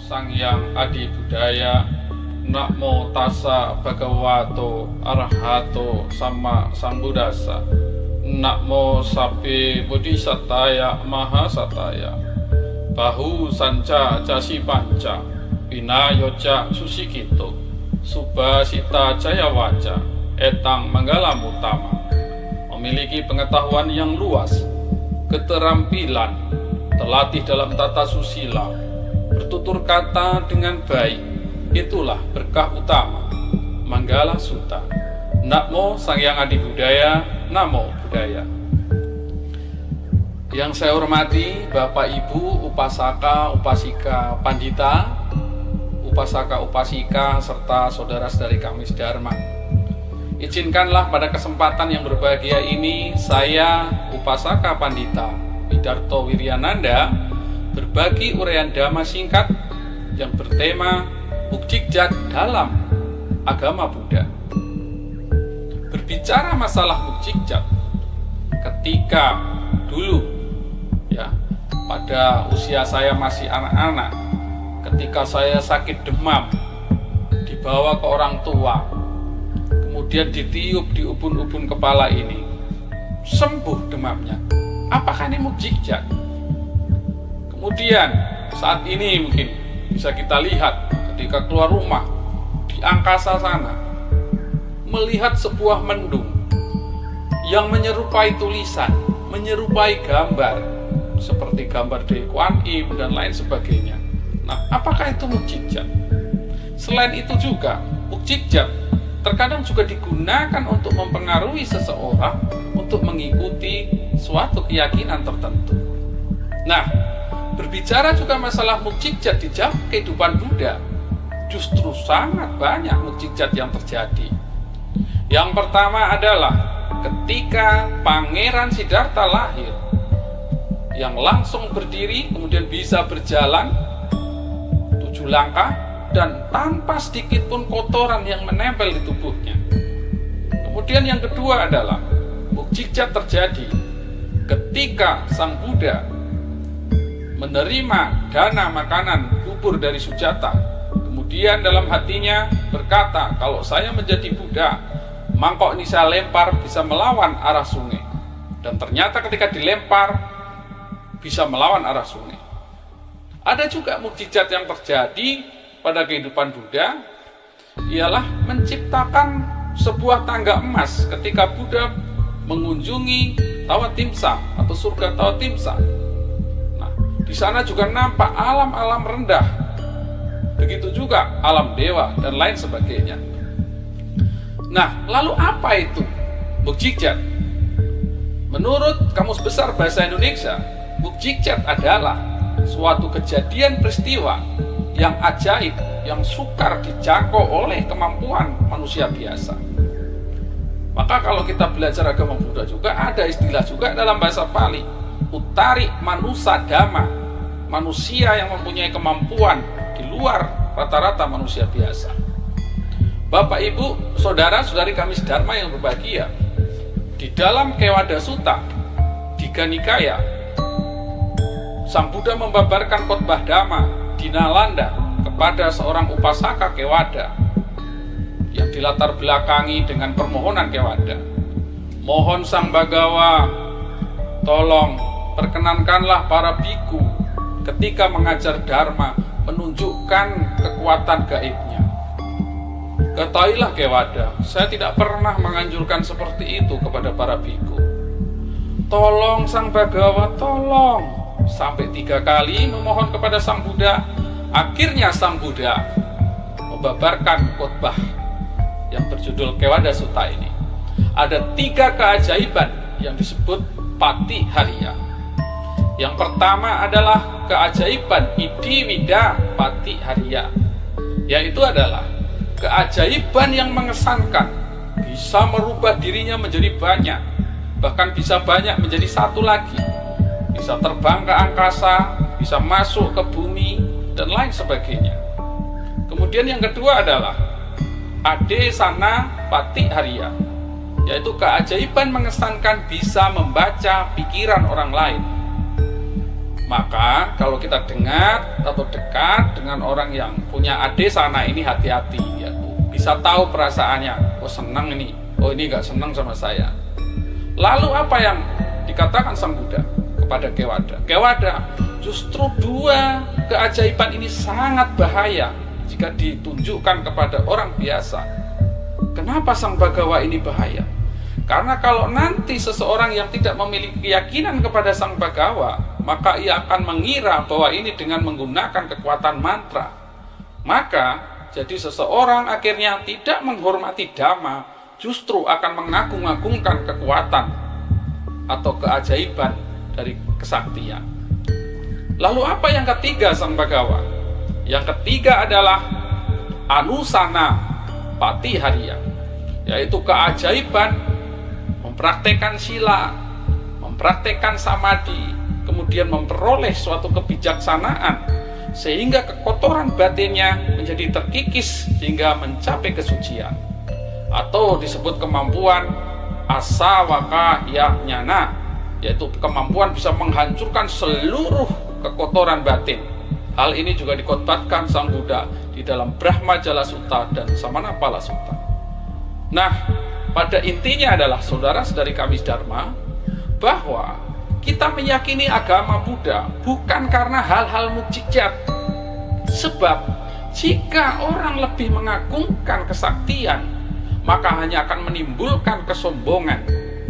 Sang Hyang Adi Budaya, Namo Tassa Bhagavato Arahato Sama Sambuddhassa, Namo Sape Bodhisataya Mahasataya, Bahu Sanca Jasi Panca, Vinayoja Susikito, Subhasita Jayawaca, Etang Manggalam Utama. Memiliki pengetahuan yang luas, keterampilan, terlatih dalam tata susila, bertutur kata dengan baik, itulah berkah utama. Manggala Sutta. Namo Sang Hyang Adi Budaya, Namo Buddhaya. Yang saya hormati Bapak Ibu Upasaka, Upasika, Pandita, Upasaka, Upasika, serta saudara-saudari kami sedharma. Izinkanlah pada kesempatan yang berbahagia ini, saya Upasaka Pandita Widarto Wiryananda berbagi uraian dhamma singkat yang bertema mukjizat dalam agama Buddha. Berbicara masalah mukjizat, ketika dulu ya, pada usia saya masih anak-anak, ketika saya sakit demam, dibawa ke orang tua, kemudian ditiup di ubun-ubun kepala ini, sembuh demamnya. Apakah ini mukjizat? Kemudian saat ini mungkin bisa kita lihat ketika keluar rumah di angkasa sana, melihat sebuah mendung yang menyerupai tulisan, menyerupai gambar seperti gambar Dewi Kuan Im dan lain sebagainya. Nah, apakah itu mukjizat? Selain itu juga mukjizat terkadang juga digunakan untuk mempengaruhi seseorang untuk mengikuti suatu keyakinan tertentu. Nah, berbicara juga masalah mukjizat di dalam kehidupan Buddha, justru sangat banyak mukjizat yang terjadi. Yang pertama adalah ketika Pangeran Siddhartha lahir, yang langsung berdiri kemudian bisa berjalan 7 langkah dan tanpa sedikit pun kotoran yang menempel di tubuhnya. Kemudian yang kedua adalah mukjizat terjadi ketika Sang Buddha menerima dana makanan bubur dari Sujata, kemudian dalam hatinya berkata, kalau saya menjadi Buddha, mangkok ini saya lempar bisa melawan arah sungai. Dan ternyata ketika dilempar bisa melawan arah sungai. Ada juga mukjizat yang terjadi pada kehidupan Buddha, ialah menciptakan sebuah tangga emas ketika Buddha mengunjungi Tawatimsa atau surga Tawatimsa. Di sana juga nampak alam-alam rendah, begitu juga alam dewa dan lain sebagainya. Nah, lalu apa itu mukjizat? Menurut Kamus Besar Bahasa Indonesia, mukjizat adalah suatu kejadian peristiwa yang ajaib, yang sukar dijangkau oleh kemampuan manusia biasa. Maka kalau kita belajar agama Buddha juga ada istilah juga dalam bahasa Pali, Uttari Manusa Dhamma, manusia yang mempunyai kemampuan di luar rata-rata manusia biasa. Bapak Ibu, saudara-saudari kami sedharma yang berbahagia, di dalam Kewada Sutta, Digha Nikaya, Sang Buddha membabarkan khotbah Dhamma di Nalanda kepada seorang upasaka Kewada yang dilatar belakangi dengan permohonan Kewada. Mohon Sang Bhagawa, tolong perkenankanlah para biku ketika mengajar Dharma menunjukkan kekuatan gaibnya. Ketahuilah Kewada, saya tidak pernah menganjurkan seperti itu kepada para biku. Tolong Sang Bhagawa, tolong. Sampai 3 kali memohon kepada Sang Buddha. Akhirnya Sang Buddha membabarkan khotbah yang berjudul Kewada Sutta ini. Ada 3 keajaiban yang disebut Patihariya. Yang pertama adalah keajaiban Idivida Patihariya, yaitu adalah keajaiban yang mengesankan, bisa merubah dirinya menjadi banyak, bahkan bisa banyak menjadi satu lagi, bisa terbang ke angkasa, bisa masuk ke bumi, dan lain sebagainya. Kemudian yang kedua adalah Adesana Patihariya, yaitu keajaiban mengesankan bisa membaca pikiran orang lain. Maka kalau kita dengar atau dekat dengan orang yang punya ade sana ini, hati-hati ya, bisa tahu perasaannya. Oh senang ini, oh ini gak senang sama saya. Lalu apa yang dikatakan Sang Buddha kepada Kewada? Kewada, justru dua keajaiban ini sangat bahaya jika ditunjukkan kepada orang biasa. Kenapa Sang Bhagawa ini bahaya? Karena kalau nanti seseorang yang tidak memiliki keyakinan kepada Sang Bhagawa, maka ia akan mengira bahwa ini dengan menggunakan kekuatan mantra. Maka jadi seseorang akhirnya tidak menghormati Dhamma, justru akan mengagung-agungkan kekuatan atau keajaiban dari kesaktian. Lalu apa yang ketiga Sang Bhagawa? Yang ketiga adalah Anusana Patihariya, yaitu keajaiban mempraktekkan sila, mempraktekkan samadhi, kemudian memperoleh suatu kebijaksanaan sehingga kekotoran batinnya menjadi terkikis sehingga mencapai kesucian, atau disebut kemampuan asawaka yajnana, yaitu kemampuan bisa menghancurkan seluruh kekotoran batin. Hal ini juga dikotbatkan Sang Buddha di dalam Brahma Jala Sutta dan Samanapala Sutta. Nah, pada intinya adalah saudara-saudari kami Dharma, bahwa kita meyakini agama Buddha bukan karena hal-hal mukjizat. Sebab jika orang lebih mengagungkan kesaktian, maka hanya akan menimbulkan kesombongan.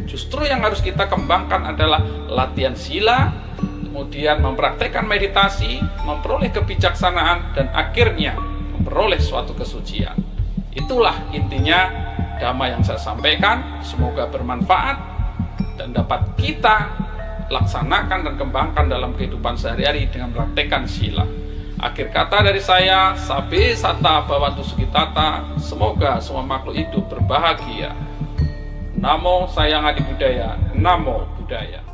Justru yang harus kita kembangkan adalah latihan sila, kemudian mempraktekkan meditasi, memperoleh kebijaksanaan, dan akhirnya memperoleh suatu kesucian. Itulah intinya Dhamma yang saya sampaikan. Semoga bermanfaat dan dapat kita laksanakan dan kembangkan dalam kehidupan sehari-hari dengan mempraktekkan sila. Akhir kata dari saya, Sabe Sata Bhavantu Sukhitata. Semoga semua makhluk hidup berbahagia. Namo Sayang Adi Budaya. Namo Buddhaya.